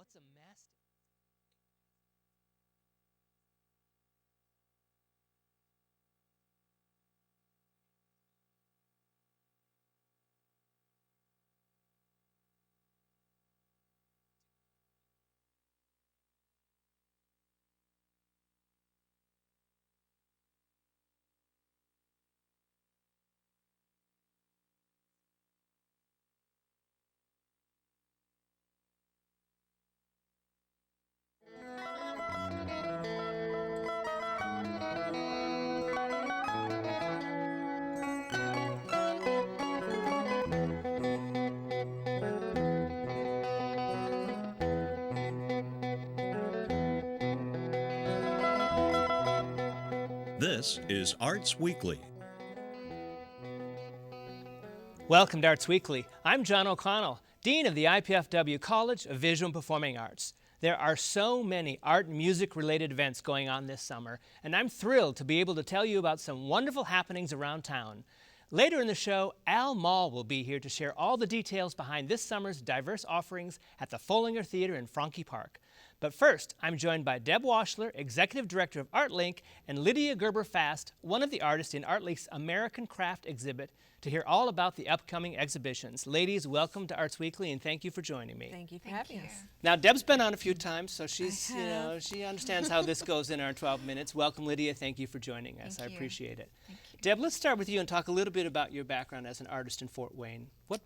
What's a mastic? This is Arts Weekly. Welcome to Arts Weekly. I'm John O'Connell, Dean of the IPFW College of Visual and Performing Arts. There are so many art and music-related events going on this summer, and I'm thrilled to be able to tell you about some wonderful happenings around town. Later in the show, Moll will be here to share all the details behind this summer's diverse offerings at the Foellinger Theater in Franke Park. But first, I'm joined by Deb Washler, Executive Director of ArtLink, and Lydia Gerber-Fast, one of the artists in ArtLink's American Craft exhibit, to hear all about the upcoming exhibitions. Ladies, welcome to Arts Weekly, and thank you for joining me. Thank you for having us. Now, Deb's been on a few times, so she's, she understands how this goes in our 12 minutes. Welcome, Lydia. Thank you for joining us. I appreciate it. Thank you. Deb, let's start with you and talk a little bit about your background as an artist in Fort Wayne. What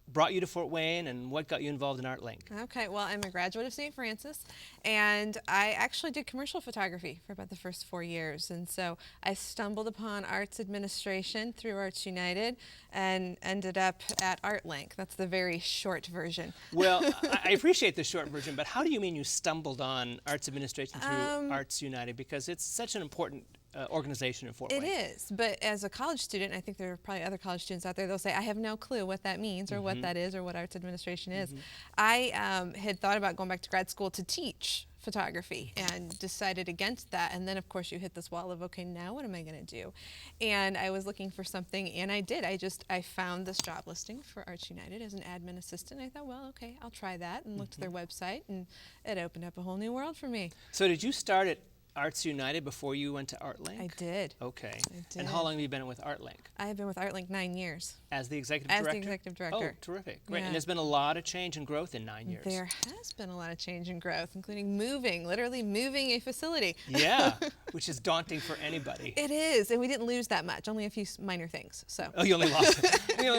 brought you to Fort Wayne, and what got you involved in ArtLink? Okay, well, I'm a graduate of St. Francis, and I actually did commercial photography for about the first 4 years, and so I stumbled upon arts administration through Arts United and ended up at ArtLink. That's the very short version. Well, I appreciate the short version, but how do you mean you stumbled on arts administration through Arts United? Because it's such an important organization in Fort Wayne. It is, but as a college student, I think there are probably other college students out there, they'll say, I have no clue what that means or what that is or what arts administration is. I had thought about going back to grad school to teach photography and decided against that, and then of course you hit this wall of, okay, now what am I going to do? And I was looking for something, and I did. I found this job listing for Arts United as an admin assistant. I thought, well, okay, I'll try that, and looked at their website, and it opened up a whole new world for me. So did you start at Arts United before you went to ArtLink? I did. Okay. I did. And how long have you been with ArtLink? I have been with ArtLink 9 years. As the executive director? As the executive director. Oh, terrific. Great. Yeah. And there's been a lot of change and growth in 9 years. There has been a lot of change and growth, including moving, literally moving a facility. Yeah, which is daunting for anybody. It is, and we didn't lose that much, only a few minor things. So. Oh, you only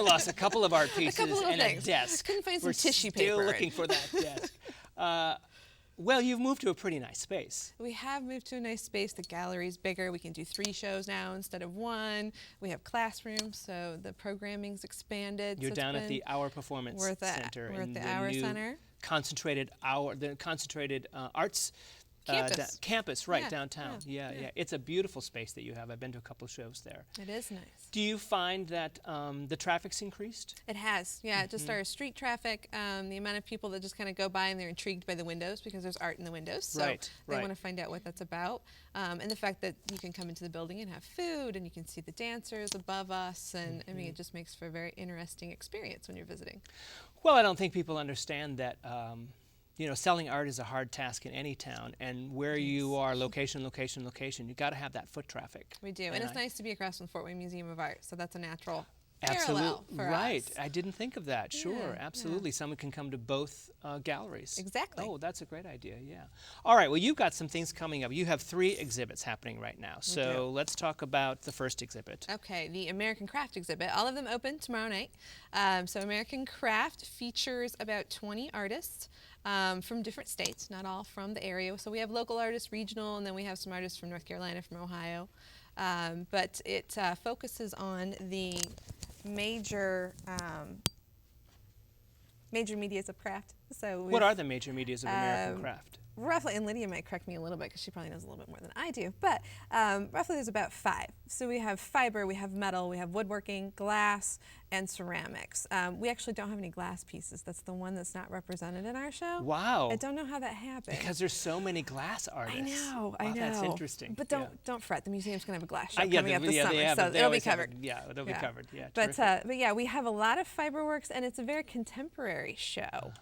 lost a couple of art pieces and things. a desk. Couldn't find some We're tissue paper. Still looking for that desk. Well, you've moved to a pretty nice space. We have moved to a nice space. The gallery's bigger. We can do 3 shows now instead of 1. We have classrooms, so the programming's expanded. You're so down at the Hour Performance Center. We're at in the Hour new Center. Concentrated arts campus right downtown. Yeah. It's a beautiful space that you have. I've been to a couple of shows there. It is nice. Do you find that the traffic's increased? It has, yeah. Just our street traffic, the amount of people that just kind of go by and they're intrigued by the windows because there's art in the windows. So they want to find out what that's about. And the fact that you can come into the building and have food and you can see the dancers above us. And I mean, it just makes for a very interesting experience when you're visiting. Well, I don't think people understand that selling art is a hard task in any town, and where you are, location, you got to have that foot traffic. We do, and it's nice to be across from the Fort Wayne Museum of Art, so that's a natural Absolutely. parallel for Right. us. I didn't think of that. Sure, Yeah, absolutely. Someone can come to both galleries. Exactly. Oh, that's a great idea, yeah. All right, well, you've got some things coming up. You have 3 exhibits happening right now, so let's talk about the first exhibit. Okay, the American Craft exhibit. All of them open tomorrow night. So American Craft features about 20 artists from different states, not all from the area. So we have local artists, regional, and then we have some artists from North Carolina, from Ohio. But it focuses on the major medias of craft. So what are the major medias of American Craft? Roughly, and Lydia might correct me a little bit because she probably knows a little bit more than I do, but roughly there's about 5. So we have fiber, we have metal, we have woodworking, glass, and ceramics. We actually don't have any glass pieces. That's the one that's not represented in our show. Wow. I don't know how that happened. Because there's so many glass artists. I know. That's interesting. But don't fret. The museum's going to have a glass show yeah, coming up this summer, so they it'll be always have covered. It'll be covered. Yeah, But yeah, we have a lot of fiber works, and it's a very contemporary show.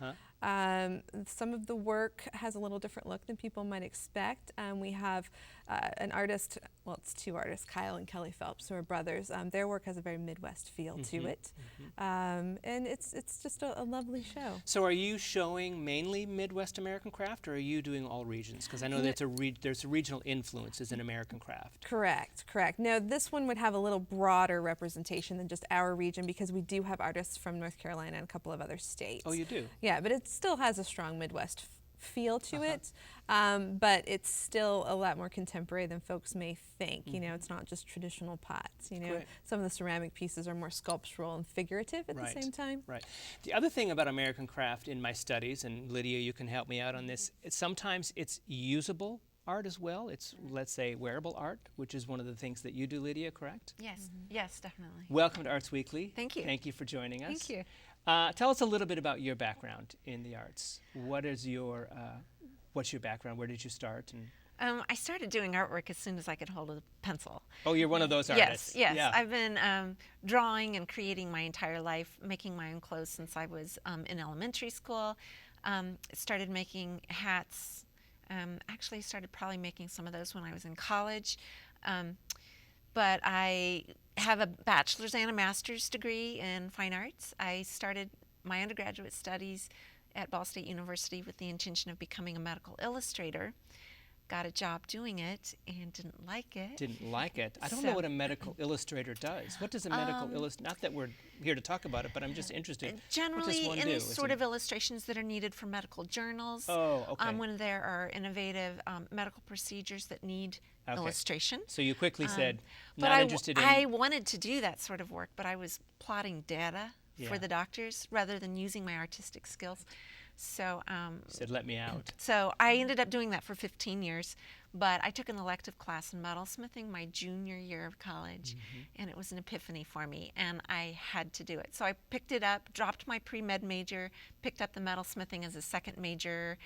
Some of the work has a little different look than people might expect. We have an artist, well, it's two artists, Kyle and Kelly Phelps, who are brothers. Their work has a very Midwest feel to it, and it's just a lovely show. So are you showing mainly Midwest American craft, or are you doing all regions? Because I know there's regional influences in American craft. Correct, correct. No, this one would have a little broader representation than just our region, because we do have artists from North Carolina and a couple of other states. Oh, you do? Yeah, but it still has a strong Midwest feel to it, but it's still a lot more contemporary than folks may think. You know, it's not just traditional pots. You know, Great. some of the ceramic pieces are more sculptural and figurative at the same time. Right. The other thing about American craft in my studies, and Lydia, you can help me out on this, sometimes it's usable art as well. It's, let's say, wearable art, which is one of the things that you do, Lydia, correct? Yes, yes, definitely. Welcome to Arts Weekly. Thank you. Thank you for joining us. Thank you. Tell us a little bit about your background in the arts. What is your, what's your background? Where did you start? And I started doing artwork as soon as I could hold a pencil. oh, you're one of those artists. Yes, yes. Yeah. I've been drawing and creating my entire life, making my own clothes since I was in elementary school. Started making hats. Actually started probably making some of those when I was in college. But I have a bachelor's and a master's degree in fine arts. I started my undergraduate studies at Ball State University with the intention of becoming a medical illustrator. Got a job doing it and didn't like it. Didn't like it. I don't know what a medical illustrator does. What does a medical illustrator, not that we're here to talk about it, but I'm just interested. Generally, what does one any do? sort of illustrations that are needed for medical journals. Oh, okay. When there are innovative medical procedures that need illustration. So you quickly said, But not interested in... I wanted to do that sort of work, but I was plotting data for the doctors rather than using my artistic skills. So said, let me out. So I ended up doing that for 15 years, but I took an elective class in metalsmithing my junior year of college, and it was an epiphany for me, and I had to do it. So I picked it up, dropped my pre-med major, picked up the metalsmithing as a second major,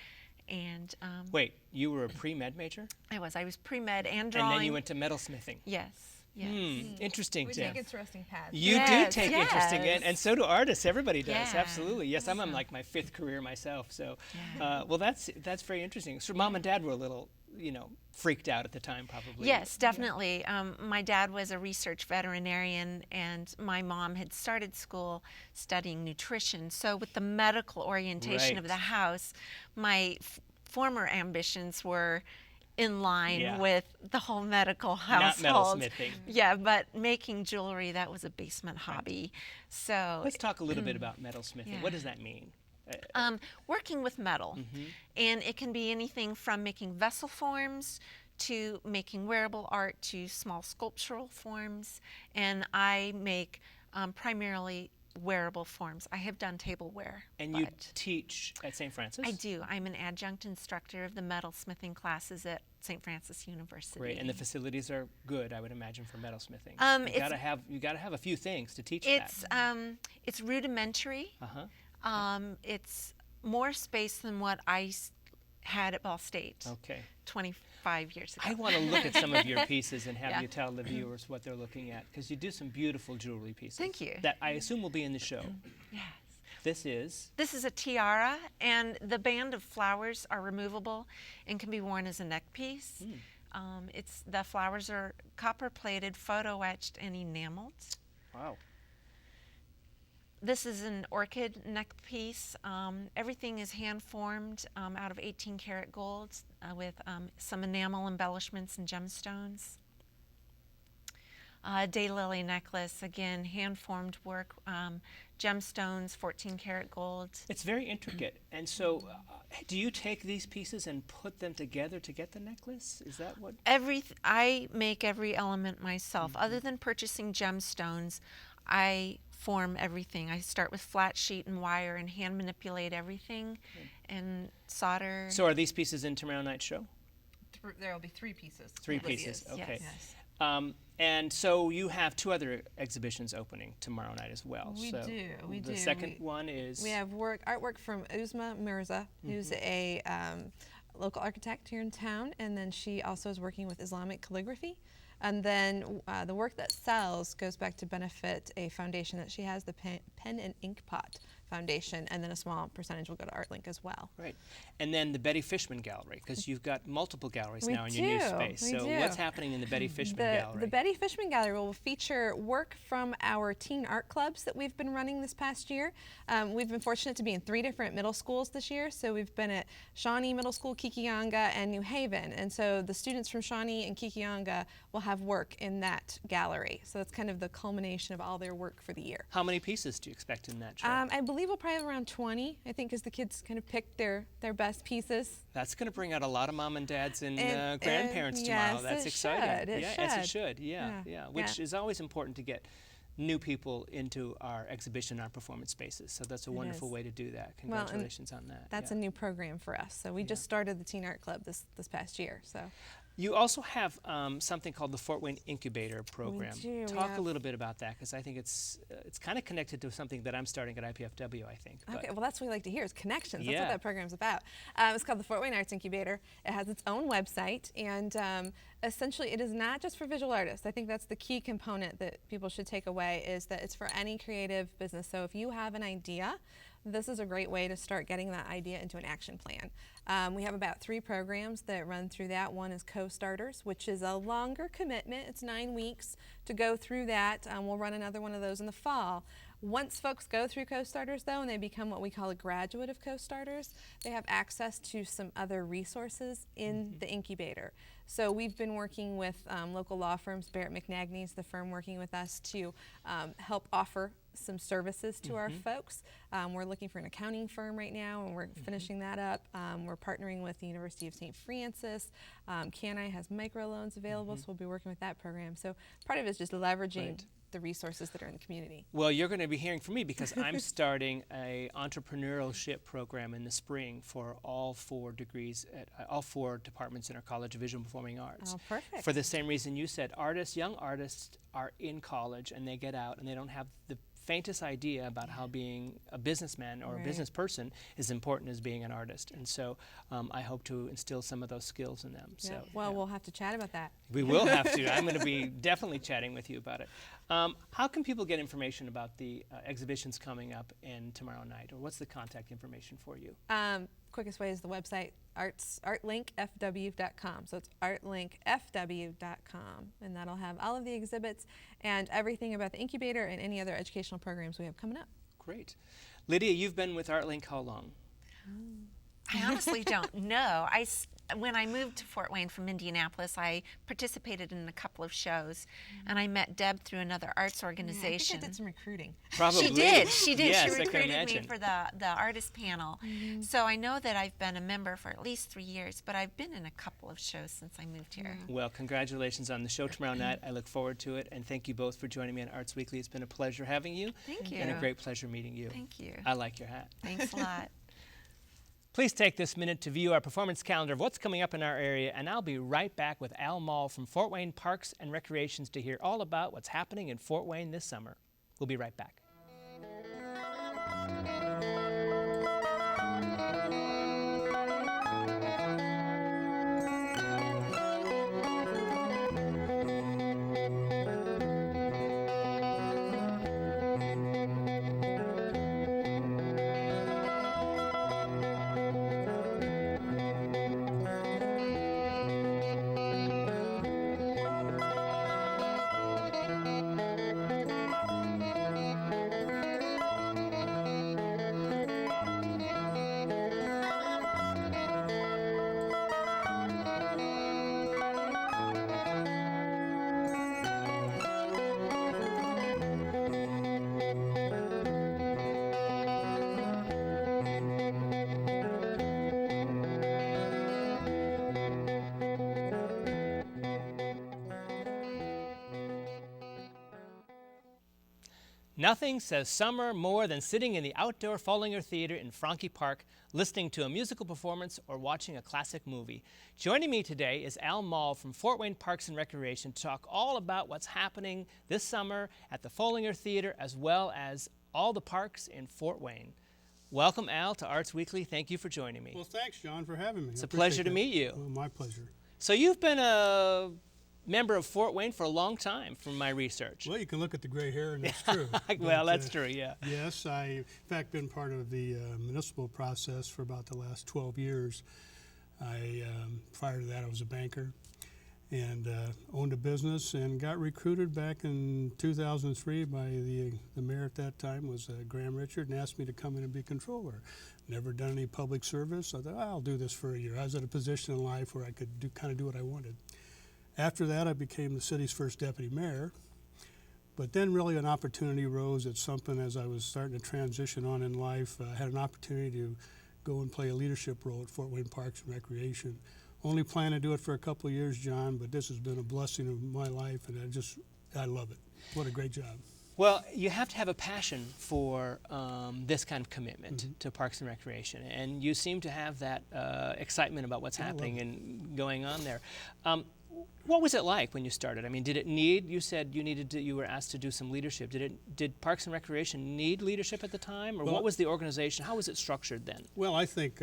and... Wait, you were a pre-med major? I was pre-med and drawing. And then you went to metalsmithing? Yes. Yes. Interesting, We Tim. take interesting paths. You Yes, do take interesting, and so do artists. Everybody does, Yeah. absolutely. Yes, I'm on like my 5th career myself. So, well, that's very interesting. So, Mom and Dad were a little, you know, freaked out at the time, probably. Yes, definitely. My dad was a research veterinarian, and my mom had started school studying nutrition. So, with the medical orientation of the house, my former ambitions were in line with the whole medical household. Not metalsmithing. Yeah, but making jewelry, that was a basement hobby. So Let's talk a little bit about metalsmithing. Yeah. What does that mean? working with metal. And it can be anything from making vessel forms to making wearable art to small sculptural forms. And I make primarily wearable forms. I have done tableware. And you teach at St. Francis? I do. I'm an adjunct instructor of the metalsmithing classes at St. Francis University. Great, and the facilities are good, I would imagine, for metalsmithing. You gotta have a few things to teach that. It's rudimentary. It's more space than what I had at Ball State. Okay. 25 years ago. I want to look at some of your pieces and have you tell the viewers what they're looking at, because you do some beautiful jewelry pieces. Thank you. That I assume will be in the show. Yes. This is? This is a tiara, and the band of flowers are removable and can be worn as a neck piece. The flowers are copper plated, photo etched, and enameled. Wow. This is an orchid neck piece. Everything is hand formed out of 18 karat gold with some enamel embellishments and gemstones. Daylily necklace, again, hand formed work, gemstones, 14 karat gold. It's very intricate. And so, do you take these pieces and put them together to get the necklace? Is that what? I make every element myself. Other than purchasing gemstones, I form everything. I start with flat sheet and wire and hand manipulate everything and solder. So are these pieces in tomorrow night's show? There will be 3 pieces. 3 pieces, okay. Yes. And so you have 2 other exhibitions opening tomorrow night as well. We do. The second one is? We have artwork from Uzma Mirza, who's a local architect here in town, and then she also is working with Islamic calligraphy. And then the work that sells goes back to benefit a foundation that she has, the Pen and Ink Pot Foundation, and then a small percentage will go to ArtLink as well. Right. And then the Betty Fishman Gallery, because you've got multiple galleries We now in your new do. space. We So do. what's happening in the Betty Fishman Gallery? The Betty Fishman Gallery will feature work from our teen art clubs that we've been running this past year. We've been fortunate to be in 3 different middle schools this year. So we've been at Shawnee Middle School, Kikiyanga, and New Haven. And so the students from Shawnee and Kikiyanga will have work in that gallery. So that's kind of the culmination of all their work for the year. How many pieces do you expect in that show? I believe we'll probably have around 20, I think, as the kids kind of pick their best pieces. That's going to bring out a lot of mom and dads and And- grandparents tomorrow. yes, That's it exciting. should. It yeah, yes, it should. should. Yeah, Yeah. yeah. Which Yeah. is always important to get new people into our exhibition, our performance spaces. So that's a wonderful is. way to do that. Well, and Congratulations on that. That's yeah. a new program for us. So we just started the Teen Art Club this past year. So You also have something called the Fort Wayne Incubator Program. do. We Talk a have- little bit about that, because I think it's kind of connected to something that I'm starting at IPFW, I think. But okay, well, that's what we like to hear is connections. That's Yeah. what that program's about. It's called the Fort Wayne Arts Incubator. It has its own website, and essentially it is not just for visual artists. I think that's the key component that people should take away, is that it's for any creative business. So if you have an idea, this is a great way to start getting that idea into an action plan. We have about 3 programs that run through that. One is Co-Starters, which is a longer commitment. It's 9 weeks to go through that. We'll run another one of those in the fall. Once folks go through Co-Starters, though, and they become what we call a graduate of Co-Starters, they have access to some other resources in the incubator. So we've been working with local law firms. Barrett McNagny's the firm working with us to help offer some services to our folks. We're looking for an accounting firm right now, and we're finishing that up. We're partnering with the University of St. Francis. Canai has microloans available, so we'll be working with that program. So part of it is just leveraging Right. the resources that are in the community. Well, you're going to be hearing from me, because I'm starting a entrepreneurship program in the spring for all 4 degrees at all 4 departments in our College of Visual and Performing Arts. Oh, perfect. For the same reason you said, young artists are in college and they get out and they don't have the faintest idea about how being a businessman or a Right. business person is important as being an artist. And so I hope to instill some of those skills in them. Yeah. So Well, yeah. we'll have to chat about that. We will have to. I'm going to be definitely chatting with you about it. How can people get information about the exhibitions coming up and tomorrow night, or what's the contact information for you? Quickest way is the website, artlinkfw.com. So it's artlinkfw.com, and that'll have all of the exhibits and everything about the incubator and any other educational programs we have coming up. Great. Lydia, you've been with ArtLink how long? I honestly don't know. When I moved to Fort Wayne from Indianapolis, I participated in a couple of shows, and I met Deb through another arts organization. I think I did some recruiting. Probably. She did. She did. Yes, She I can recruited me imagine. for the artist panel. So I know that I've been a member for at least 3 years, but I've been in a couple of shows since I moved here. Well, congratulations on the show tomorrow night. I look forward to it, and thank you both for joining me on Arts Weekly. It's been a pleasure having you. Thank you. And a great pleasure meeting you. Thank you. I like your hat. Thanks a lot. Please take this minute to view our performance calendar of what's coming up in our area, and I'll be right back with Al Moll from Fort Wayne Parks and Recreations to hear all about what's happening in Fort Wayne this summer. We'll be right back. Nothing says summer more than sitting in the outdoor Foellinger Theater in Franke Park, listening to a musical performance or watching a classic movie. Joining me today is Al Moll from Fort Wayne Parks and Recreation to talk all about what's happening this summer at the Foellinger Theater, as well as all the parks in Fort Wayne. Welcome, Al, to Arts Weekly. Thank you for joining me. Well, thanks, John, for having me. It's a pleasure to meet you. Well, my pleasure. So you've been a member of Fort Wayne for a long time, from my research. Well, you can look at the gray hair, and it's true. Well, But, that's true, yeah. Yes, I, in fact, been part of the municipal process for about the last 12 years. Prior to that, I was a banker and owned a business and got recruited back in 2003 by the mayor at that time, was Graham Richard, and asked me to come in and be controller. Never done any public service. I thought, I'll do this for a year. I was at a position in life where I could kind of do what I wanted. After that, I became the city's first deputy mayor. But then really an opportunity arose at something as I was starting to transition on in life. I had an opportunity to go and play a leadership role at Fort Wayne Parks and Recreation. Only plan to do it for a couple of years, John, but this has been a blessing of my life, and I love it. What a great job. Well, you have to have a passion for this kind of commitment to Parks and Recreation, and you seem to have that excitement about what's happening and going on there. What was it like when you started? I mean, did it need? You said you were asked to do some leadership. Did Parks and Recreation need leadership at the time, or what was the organization? How was it structured then? Well, I think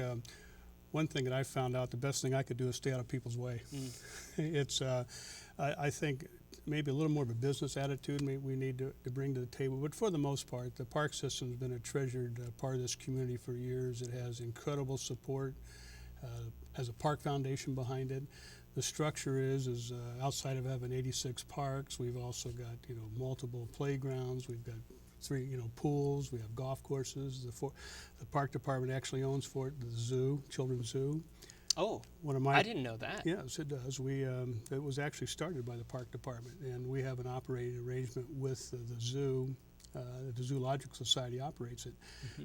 one thing that I found out, the best thing I could do is stay out of people's way. It's I think maybe a little more of a business attitude we need to bring to the table. But for the most part, the park system has been a treasured part of this community for years. It has incredible support, has a park foundation behind it. The structure is outside of having 86 parks, we've also got multiple playgrounds. We've got 3 pools. We have golf courses. The park department actually owns the zoo, children's zoo. Oh, I didn't know that. Yes, it does. It was actually started by the park department, and we have an operating arrangement with the zoo. The Zoological Society operates it.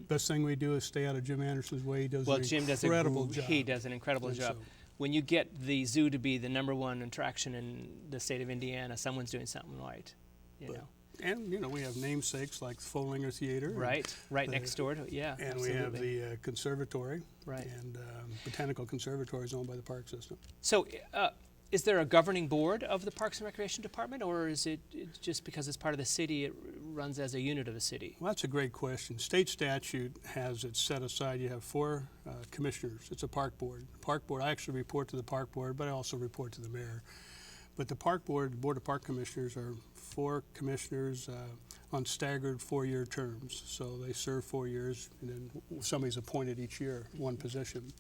Best thing we do is stay out of Jim Anderson's way. He does an incredible job. He does an incredible job. So, when you get the zoo to be the #1 attraction in the state of Indiana, someone's doing something right. And we have namesakes like the Foellinger Theater. Right next door to it, yeah. And absolutely. we have the conservatory. Right. And botanical conservatory is owned by the park system. So is there a governing board of the Parks and Recreation Department, or is it just because it's part of the city, it runs as a unit of the city? Well, that's a great question. State statute has it set aside. You have 4 commissioners. It's a park board. Park board, I actually report to the park board, but I also report to the mayor. But the park board, the Board of Park Commissioners, are 4 commissioners on staggered 4-year terms. So they serve 4 years, and then somebody's appointed each year, one position.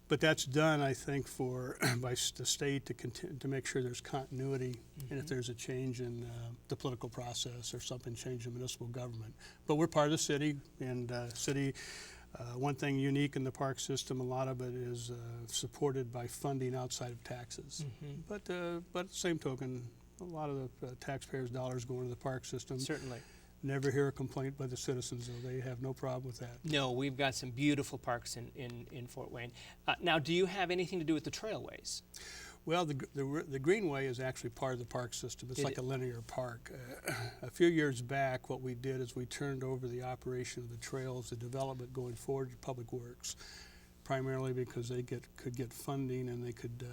But that's done, I think, by the state to make sure there's continuity, and if there's a change in the political process or something change in municipal government. But we're part of the city, and one thing unique in the park system, a lot of it is supported by funding outside of taxes. But at the same token, a lot of the taxpayers' dollars go into the park system. Certainly. Never hear a complaint by the citizens, though. They have no problem with that. No, we've got some beautiful parks in Fort Wayne. Now, do you have anything to do with the trailways? Well, the Greenway is actually part of the park system. It's like a linear park. A few years back, what we did is we turned over the operation of the trails, the development going forward to Public Works, primarily because they could get funding and they could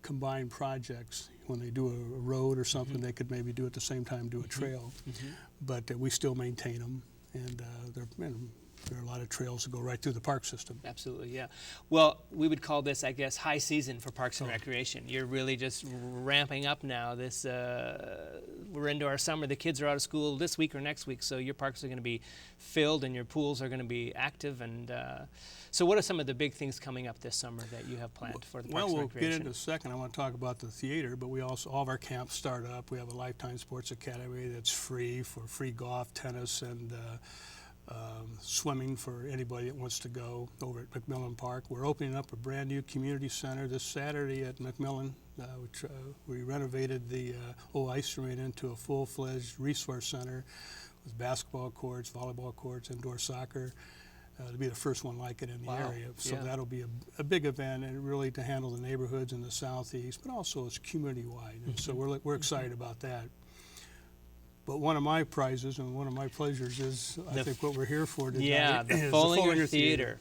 combine projects. When they do a road or something, they could maybe do at the same time do a trail. But we still maintain them, and there are a lot of trails that go right through the park system. Absolutely, yeah. Well, we would call this, I guess, high season for Parks and Recreation. You're really just ramping up now. We're into our summer. The kids are out of school this week or next week, so your parks are going to be filled and your pools are going to be active. And so what are some of the big things coming up this summer that you have planned for the Parks and Recreation? Well, we'll get into a second. I want to talk about the theater, but we also, all of our camps start up. We have a Lifetime Sports Academy that's free for free golf, tennis, and swimming for anybody that wants to go over at McMillan Park. We're opening up a brand new community center this Saturday at McMillan. We renovated the old ice arena into a full-fledged resource center with basketball courts, volleyball courts, indoor soccer. To be the first one like it in the area. So that'll be a big event, and really to handle the neighborhoods in the southeast, but also it's community-wide. And so we're excited about that. But one of my prizes and one of my pleasures is, I think, what we're here for today. Yeah, the is Foellinger Theater.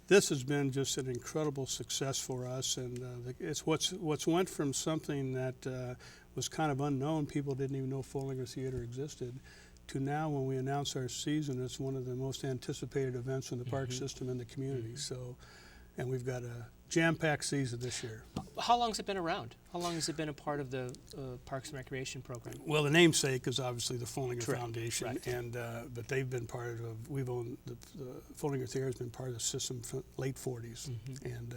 This has been just an incredible success for us, and it's what's went from something that was kind of unknown. People didn't even know Foellinger Theater existed, to now when we announce our season, it's one of the most anticipated events in the park system in the community. So, and we've got a jam-packed season this year. How long has it been around? How long has it been a part of the Parks and Recreation program? Well, the namesake is obviously the Foellinger Correct. Foundation, Right. and but they've been part of. We've owned the Foellinger Theater has been part of the system from late '40s, and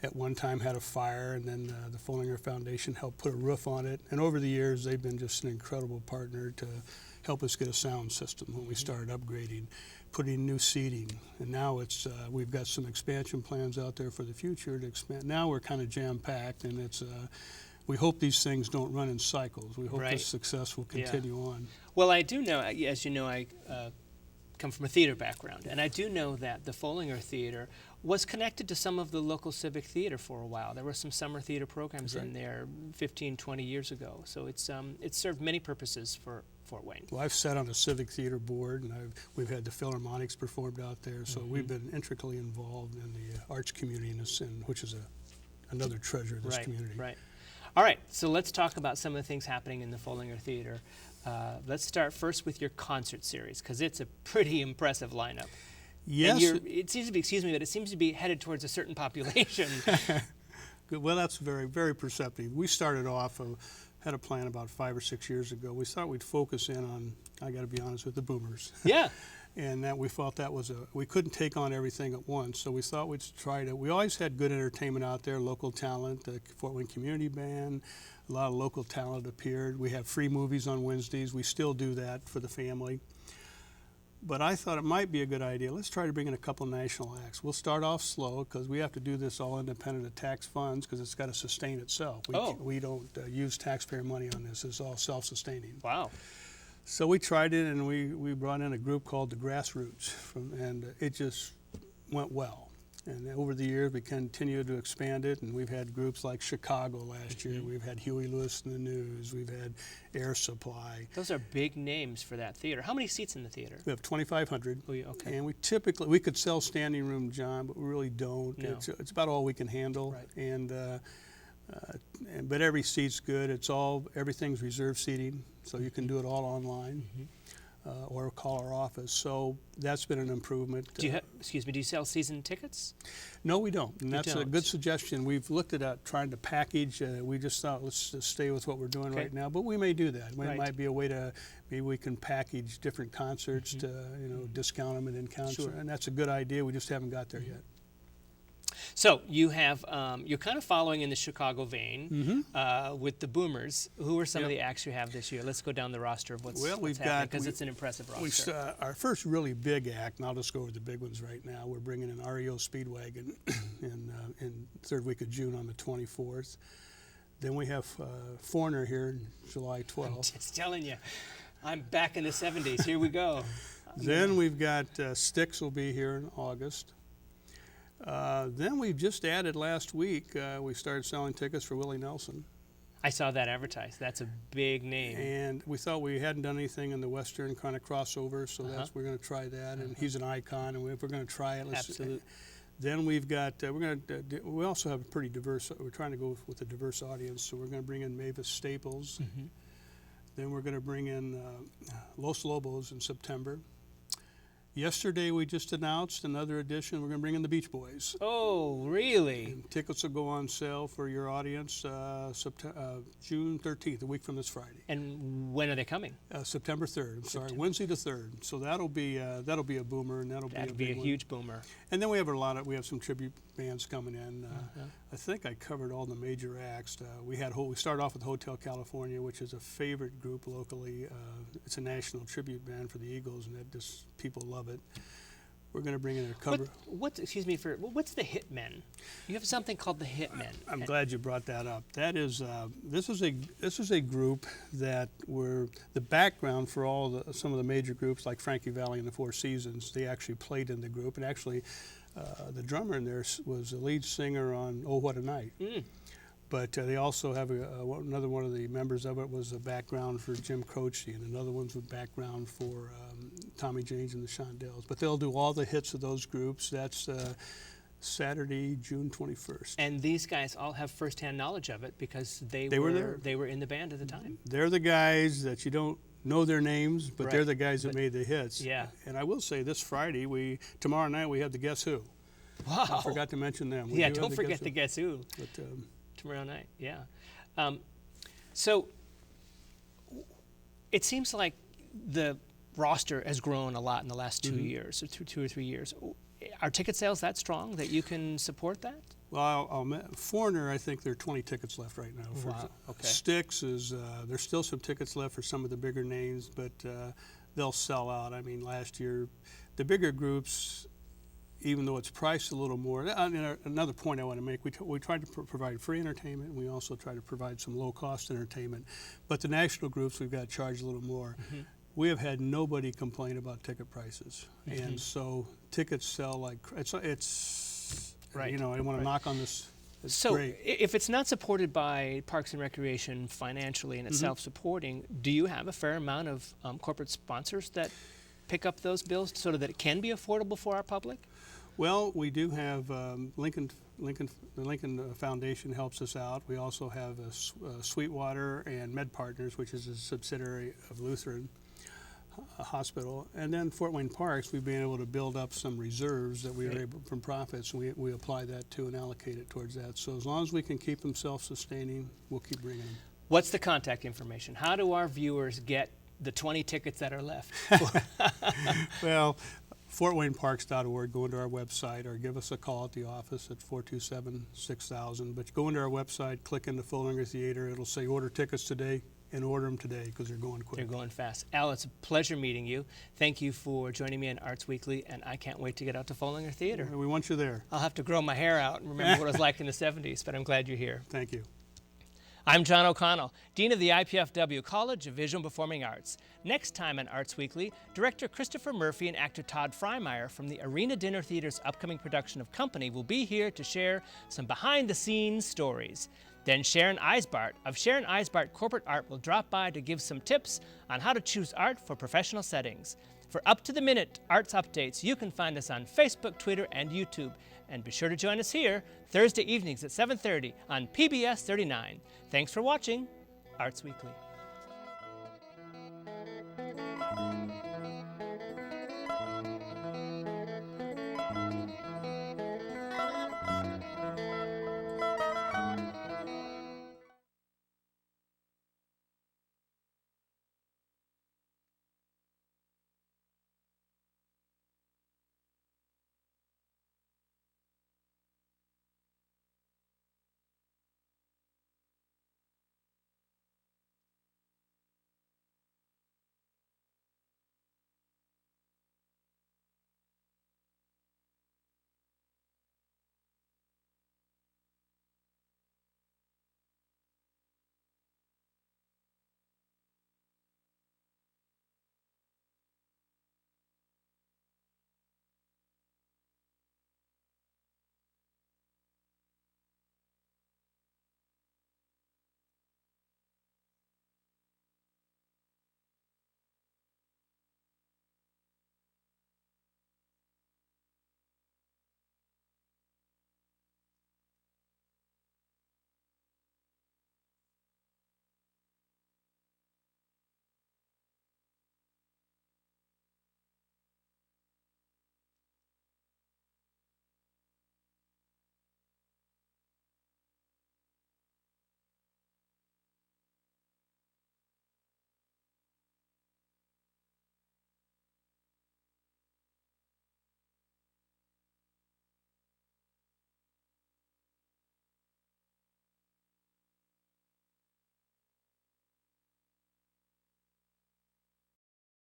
at one time had a fire, and then the Foellinger Foundation helped put a roof on it. And over the years, they've been just an incredible partner to help us get a sound system when we started upgrading, putting new seating, and now it's we've got some expansion plans out there for the future to expand. Now we're kind of jam-packed, and it's we hope these things don't run in cycles. We hope Right. this success will continue on. Well, I do know, as you know, I come from a theater background, and I do know that the Foellinger Theater was connected to some of the local civic theater for a while. There were some summer theater programs in there 15, 20 years ago. So it's served many purposes for Fort Wayne. Well, I've sat on a civic theater board, and we've had the Philharmonics performed out there, so we've been intricately involved in the arts community, which is another treasure of this community. Right. All right, so let's talk about some of the things happening in the Foellinger Theater. Let's start first with your concert series, because it's a pretty impressive lineup. Yes. And it seems to be, excuse me, but it seems to be headed towards a certain population. Good. Well, that's very, very perceptive. We started off, had a plan about 5 or 6 years ago. We thought we'd focus in on, I got to be honest, with the boomers. Yeah. And that we felt that was we couldn't take on everything at once, so we thought we'd try to. We always had good entertainment out there, local talent, the Fort Wayne Community Band, a lot of local talent appeared. We have free movies on Wednesdays. We still do that for the family. But I thought it might be a good idea. Let's try to bring in a couple national acts. We'll start off slow because we have to do this all independent of tax funds because it's got to sustain itself. We don't use taxpayer money on this. It's all self-sustaining. Wow. So we tried it, and we brought in a group called the Grassroots, and it just went well. And over the years, we continued to expand it, and we've had groups like Chicago last year. We've had Huey Lewis in the News. We've had Air Supply. Those are big names for that theater. How many seats in the theater? We have 2,500. Oh, yeah, okay. And we could sell standing room, John, but we really don't. No. It's about all we can handle. Right. But every seat's good. Everything's reserved seating, so you can do it all online. Or call our office. So that's been an improvement. Do you sell season tickets? No, we don't. And that's a don't. good suggestion. We've looked at trying to package. We just thought, let's just stay with what we're doing right now. But we may do that. It might be a way to, maybe we can package different concerts to, discount them and then concert. Sure. And that's a good idea. We just haven't got there yet. So you have you're kind of following in the Chicago vein with the Boomers. Who are some of the acts you have this year? Let's go down the roster of what's happening because it's an impressive roster. Our first really big act, and I'll just go over the big ones right now. We're bringing in REO Speedwagon in third week of June on the 24th. Then we have Foreigner here July 12th. I'm just telling you, I'm back in the 70s. Here we go. Then we've got Styx will be here in August. Then we've just added last week, we started selling tickets for Willie Nelson. I saw that advertised. That's a big name. And we thought we hadn't done anything in the Western kind of crossover, so we're going to try that. And he's an icon, and if we're going to try it, Absolutely. Then we've got, we also have a pretty diverse, we're trying to go with a diverse audience, so we're going to bring in Mavis Staples. Then we're going to bring in Los Lobos in September. Yesterday, we just announced another edition. We're going to bring in the Beach Boys. Oh, really? And tickets will go on sale for your audience June 13th, a week from this Friday. And when are they coming? September 3rd. Wednesday the 3rd. So that'll be a boomer, and that'll be a huge boomer. And then we have some tribute bands coming in. I think I covered all the major acts. We started off with Hotel California, which is a favorite group locally. It's a national tribute band for the Eagles, and people love it. We're going to bring in a cover. What's the Hitmen? You have something called the Hitmen. I'm glad you brought that up. That is this is a group that were the background for some of the major groups like Frankie Valli and the Four Seasons. They actually played in the group, and actually the drummer in there was the lead singer on Oh What a Night. But they also have another one of the members of it was a background for Jim Croce, and another one's a background for Tommy James and the Shondells. But they'll do all the hits of those groups. That's Saturday, June 21st. And these guys all have firsthand knowledge of it because they were there. They were in the band at the time. They're the guys that you don't know their names, but they're the guys that made the hits. Yeah. And I will say this Friday, tomorrow night we have the Guess Who. Wow. I forgot to mention them. We Yeah, do have don't the forget the Guess Who But, tomorrow night. Yeah. So it seems like the roster has grown a lot in the last 2 years, or 2 or 3 years. Are ticket sales that strong that you can support that? well, Foreigner, I think there are 20 tickets left right now. Wow, okay. Styx is, there's still some tickets left for some of the bigger names, but they'll sell out. I mean, last year, the bigger groups, even though it's priced a little more. Another point I want to make, we try to provide free entertainment. We also try to provide some low-cost entertainment. But the national groups, we've got to charge a little more. We have had nobody complain about ticket prices. And so tickets sell like, it's Right. you know, I want to knock on this. It's So great. if it's not supported by Parks and Recreation financially and it's self-supporting, do you have a fair amount of corporate sponsors that pick up those bills so that it can be affordable for our public? Well, we do have the Lincoln Foundation helps us out. We also have Sweetwater and Med Partners, which is a subsidiary of Lutheran Hospital. And then Fort Wayne Parks, we've been able to build up some reserves that we are able, from profits, and we apply that to and allocate it towards that. So as long as we can keep them self-sustaining, we'll keep bringing them. What's the contact information? How do our viewers get the 20 tickets that are left? Well, fortwayneparks.org, go into our website or give us a call at the office at 427-6000. But go into our website, click into Foellinger Theater. It'll say order tickets today, and order them today because they're going quick. They're going fast. Al, it's a pleasure meeting you. Thank you for joining me on Arts Weekly, and I can't wait to get out to Foellinger Theater. We want you there. I'll have to grow my hair out and remember what it was like in the 70s, but I'm glad you're here. Thank you. I'm John O'Connell, Dean of the IPFW College of Visual and Performing Arts. Next time on Arts Weekly, director Christopher Murphy and actor Todd Freimeyer from the Arena Dinner Theater's upcoming production of Company will be here to share some behind-the-scenes stories. Then Sharon Eisbart of Sharon Eisbart Corporate Art will drop by to give some tips on how to choose art for professional settings. For up-to-the-minute arts updates, you can find us on Facebook, Twitter, and YouTube. And be sure to join us here Thursday evenings at 7:30 on PBS 39. Thanks for watching Arts Weekly.